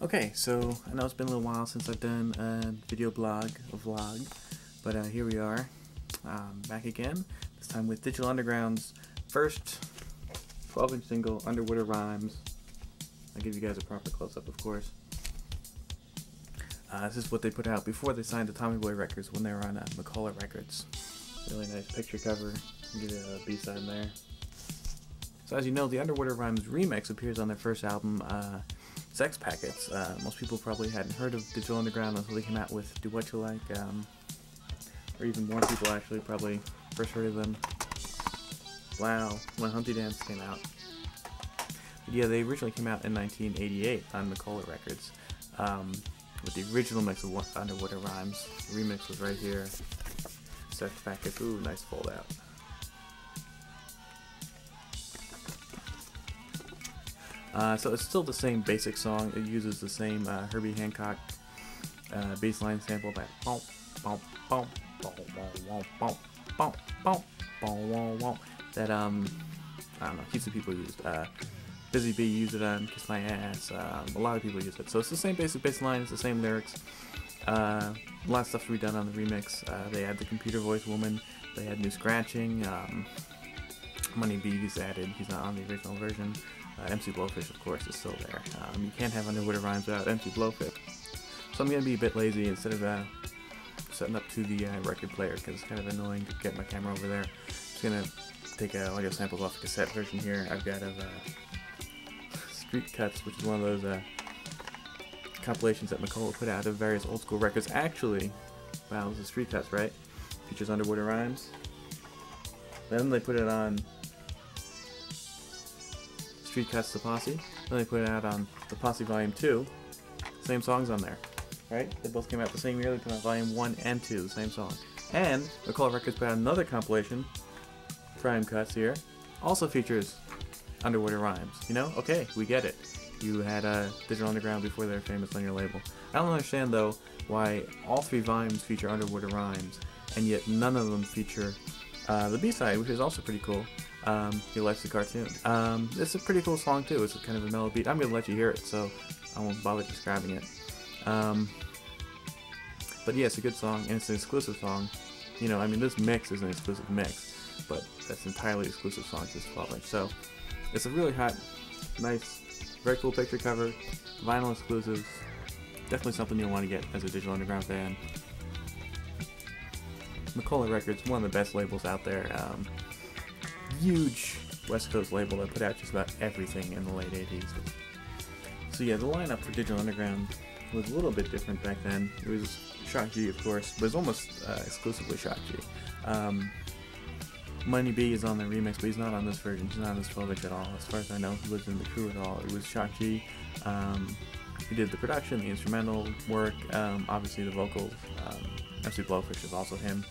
Okay, so I know it's been a little while since I've done a video vlog, but here we are, back again, this time with Digital Underground's first 12-inch single, Underwater Rhymes. I'll give you guys a proper close-up, of course. This is what they put out before they signed to Tommy Boy Records when they were on Macola Records. Really nice picture cover, give it a B-side there. So as you know, the Underwater Rhymes remix appears on their first album, Sex Packets. Most people probably hadn't heard of Digital Underground until they came out with Do What You Like, or even more people actually probably first heard of them. Wow, when Humpty Dance came out. But yeah, they originally came out in 1988 on Macola Records, with the original mix of Underwater Rhymes. The remix was right here. Sex Packets, ooh, nice fold out. So it's still the same basic song. It uses the same Herbie Hancock bass line sample, that bump, bump, bump, bump, bump, bump, bump, bump, bump, bump, that I don't know, heaps of people used. Busy Bee used it on Kiss My Ass. A lot of people use it. So it's the same basic bass line, it's the same lyrics. A lot of stuff redone on the remix. They had the computer voice woman. They had new scratching. Money B's added. He's not on the original version. MC Blowfish, of course, is still there. You can't have Underwater Rhymes without MC Blowfish. So I'm going to be a bit lazy. Instead of setting up to the record player, because it's kind of annoying to get my camera over there, I'm just going to take audio samples off the cassette version here. I've got Street Cuts, which is one of those compilations that Macola put out of various old school records. Actually, wow, this is Street Cuts, right? Features Underwater Rhymes. Then they put it on Street Cuts The Posse. Then they put it out on The Posse Volume 2. Same songs on there, right? They both came out the same year. They put out Volume 1 and 2, the same song. And Macola Records put out another compilation, Prime Cuts here, also features Underwater Rhymes. You know? Okay, we get it. You had Digital Underground before they were famous on your label. I don't understand, though, why all three volumes feature Underwater Rhymes, and yet none of them feature the B-side, which is also pretty cool. He likes the cartoon. It's a pretty cool song too. It's a kind of a mellow beat. I'm gonna let you hear it, so I won't bother describing it. But yeah, it's a good song, and it's an exclusive song. You know, I mean, this mix is an exclusive mix, but that's an entirely exclusive song to this 12-inch. So it's a really hot, nice, very cool picture cover, vinyl exclusives. Definitely something you'll want to get as a Digital Underground fan. Macola Records, one of the best labels out there. Huge West Coast label that put out just about everything in the late 80s. So yeah, the lineup for Digital Underground was a little bit different back then. It was Shock G, of course, but it was almost exclusively Shock G. Money B is on the remix, but he's not on this version. He's not on this 12-inch at all. As far as I know, he wasn't in the crew at all. It was Shock G. He did the production, the instrumental work, obviously the vocals. MC Blowfish is also him.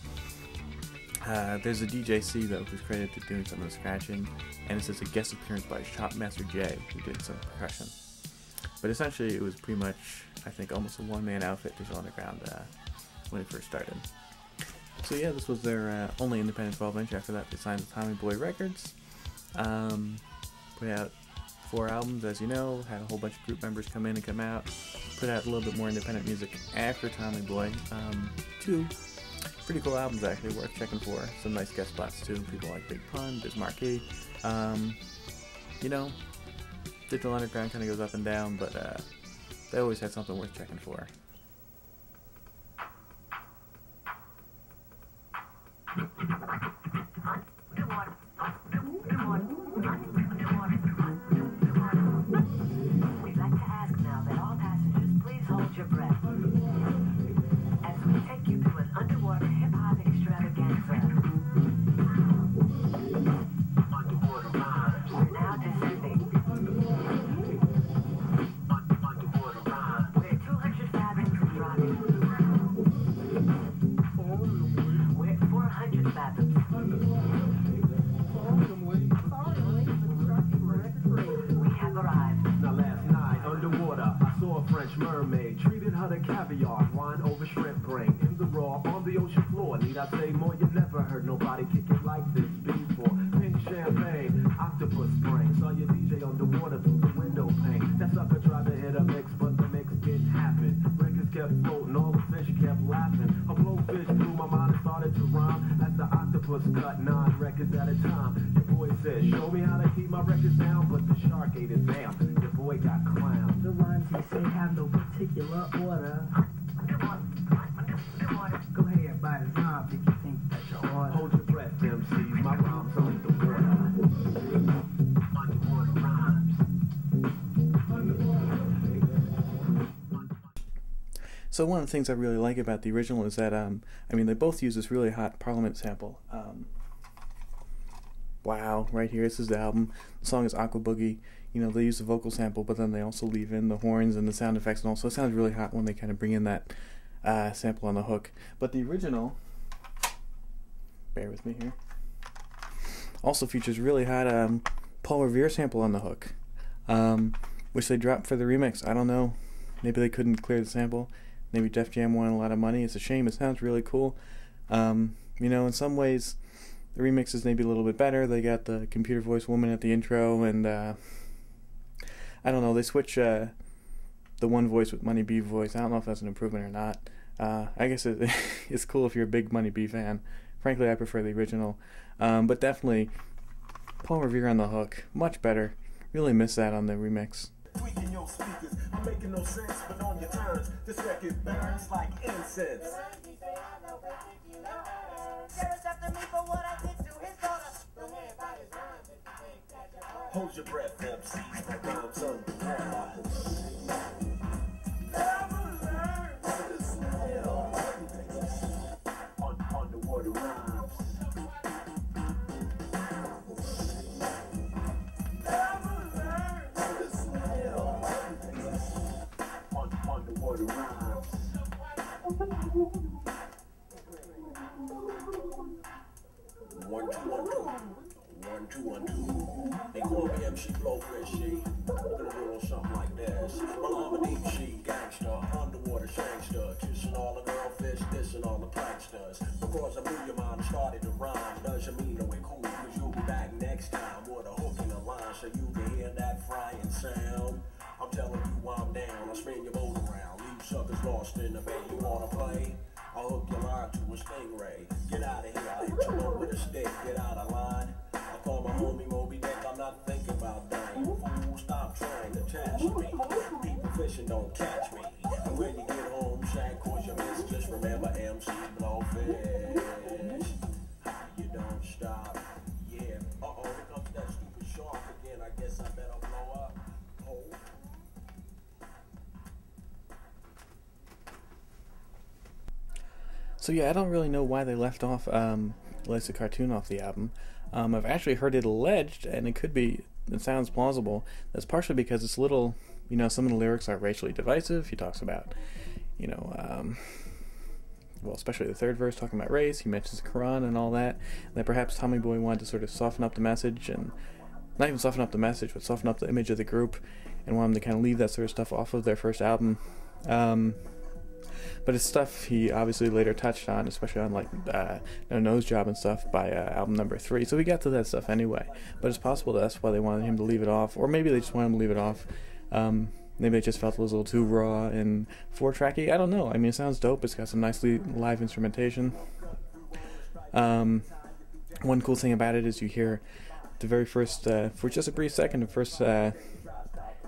There's a DJ C, though, who's credited to doing some of the scratching, and it says a guest appearance by Shopmaster J, who did some percussion. But essentially, it was pretty much, I think, almost a one-man outfit, Digital Underground, when it first started. So yeah, this was their only independent 12-inch. After that, they signed to Tommy Boy Records. Put out 4 albums, as you know, had a whole bunch of group members come in and come out. Put out a little bit more independent music after Tommy Boy. 2 pretty cool albums, actually, worth checking for. Some nice guest spots too. People like Big Pun, Biz Markie. You know, Digital Underground kind of goes up and down, but they always had something worth checking for. We'd like to ask now that all passengers please hold your breath as we take you through an underwater hip-hop extravaganza. Underwater Rhymes. We're now descending. Underwater Rhymes. We're 200 fathoms and dropping. We're at 400 fathoms. We have arrived. Now last night, underwater, I saw a French mermaid. Treated her to caviar, wine over shrimp brain. In the raw, on the ocean floor. Need I say more? You never heard nobody kick it like this before. Pink champagne, octopus spring. Saw your DJ underwater through the window pane. That sucker tried to hit a mix, but the mix kept floating, all the fish kept laughing. A blowfish blew my mind and started to rhyme as the octopus cut 9 records at a time. Your boy said, show me how to keep my records down, but the shark ate it down. Your boy got clowned. The rhymes he say have no particular order. Go ahead, bite his knob if you think that's your order. Hold your breath, MCs, my rhymes underwater. Underwater rhymes. So one of the things I really like about the original is that, I mean, they both use this really hot Parliament sample. Wow, right here, this is the album. The song is Aqua Boogie. You know, they use the vocal sample, but then they also leave in the horns and the sound effects, and also it sounds really hot when they kind of bring in that sample on the hook. But the original, bear with me here, also features really hot Paul Revere sample on the hook, which they dropped for the remix. I don't know, maybe they couldn't clear the sample. Maybe Def Jam wanted a lot of money. It's a shame. It sounds really cool. You know, in some ways, the remix is maybe a little bit better. They got the computer voice woman at the intro, and I don't know. They switch the one voice with Money B voice. I don't know if that's an improvement or not. I guess it's cool if you're a big Money B fan. Frankly, I prefer the original. But definitely, Paul Revere on the hook. Much better. Really miss that on the remix. Tweaking your speakers, I'm making no sense, but on your turns, this record burns like incense. Hold your breath, MCs, my rhymes underwater rhymes. Underwater rhymes. 1 2 1 2 1 2 1 2. They call me MC Blowfish, she. Gonna do on something like this. Well, I'm a deep sea gangster, underwater gangster, kissing all the girl fish, dissing all the pranksters. Because I blew your mind and started to rhyme, doesn't mean no way cool, cause you'll be back next time with a hook in the line so you can hear that frying sound. I'm telling you I'm down, I'll spin your boat around, leave suckers lost in the bay. You wanna play? I'll hook your line to a stingray. Get out of here, I'll hit you up with a stick. Get out of line. I call my homie Moby Dick, I'm not thinking about dying. Fool, stop trying to test me. People fishing don't catch me. And when you get home, Shaq, cause you miss. Just remember MC Blowfish. You don't stop. Yeah. Uh-oh, here comes that stupid shark again. I guess I better blow up. Oh. So yeah, I don't really know why they left off Lisa Cartoon off the album. I've actually heard it alleged, and it sounds plausible. That's partially because it's little, you know, some of the lyrics are racially divisive. He talks about, you know, well, especially the third verse, talking about race. He mentions the Quran and all that. And that perhaps Tommy Boy wanted to sort of soften up the message, and not even soften up the message, but soften up the image of the group, and want them to kind of leave that sort of stuff off of their first album. But it's stuff he obviously later touched on, especially on like No Nose Job and stuff by album number 3. So we got to that stuff anyway. But it's possible that's why they wanted him to leave it off, or maybe they just wanted him to leave it off. Maybe they just felt it was a little too raw and 4-tracky. I don't know. I mean, it sounds dope. It's got some nicely live instrumentation. One cool thing about it is you hear the very first, for just a brief second, the first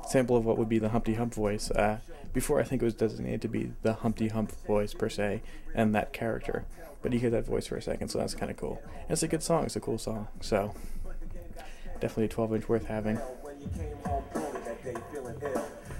sample of what would be the Humpty Hump voice. Before, I think it was designated to be the Humpty Hump voice per se, and that character. But you hear that voice for a second, so that's kind of cool. And it's a good song. It's a cool song. So definitely a 12-inch worth having.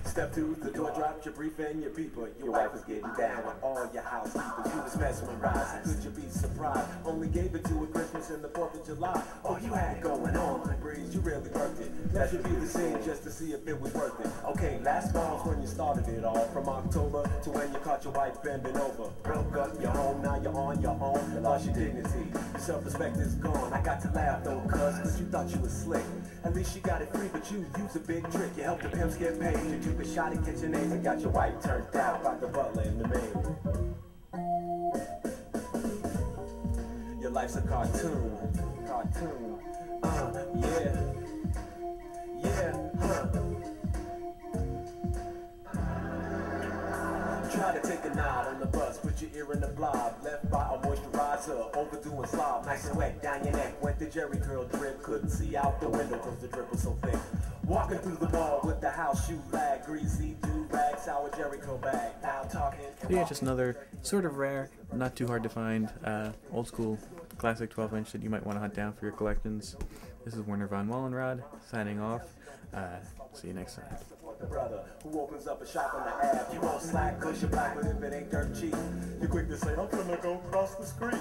Step 2, the door dropped, your brief and your people. Your wife was getting down with all your housekeepers. You was mesmerized, could you be surprised? Only gave it to her Christmas and the 4th of July. Oh, you had it going on, Breeze, you really worked it. That should be the scene just to see if it was worth it. Okay, last fall's when you started it all. From October to when you caught your wife bending over. Broke up your home, now you're on your own. You lost your dignity, your self-respect is gone. I got to laugh though, cause you thought you was slick. At least you got it free, but you used a big trick. You helped the pimps get paid. You took a shot at kitchen aids and got your wife turned out by the butler and the maid. Your life's a cartoon. Yeah. Yeah, huh. Try Try to take a nod on the bus, put your ear in the blob. Left by a moisturizer, overdoing slob. Nice and wet down your neck. Went the Jerry curl drip, couldn't see out the window cause the drip was so thick. Walking through the mall with the house shoe bag, greasy do rag, sour Jerry curl bag. Now talking. So yeah, just another sort of rare, not too hard to find, old school classic 12-inch that you might want to hunt down for your collections. This is Werner von Wallenrod signing off. See you next time. The brother who opens up a shop on the Ave. You won't slack cause you're black, but if it ain't dirt cheap, you're quick to say, I'm gonna go cross the street.